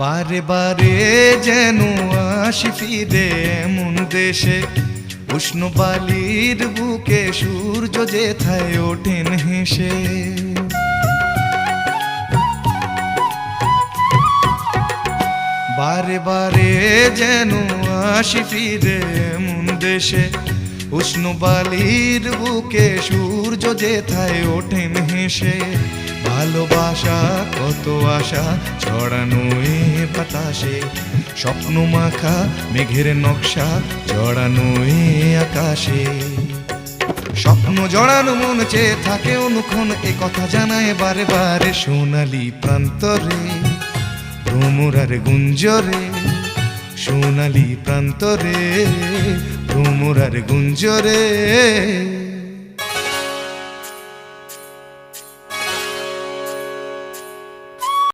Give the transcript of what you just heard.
বারে বারে যেন আসি ফিরে এমন দেশে, উষ্ণ বালির বুকে সূর্য যেথায় ওঠেন হেসে। বারে বারে যেন আসি ফিরে এমন দেশে, উষ্ণ বালির বুকে সূর্য যেথায় ওঠেন হেসে। ভালোবাসা কত আশা ছড়ানো এ বাতাসে, স্বপ্ন মাখা মেঘের নকশা জড়ানো এ আকাশে। স্বপ্ন জড়ানো মন চেয়ে থাকে অনুক্ষণ, এ কথা জানায় বারে বারে সোনালি প্রান্তরে ভ্রমরার গুঞ্জরে। সোনালি প্রান্তরে ভ্রমরার গুঞ্জরে।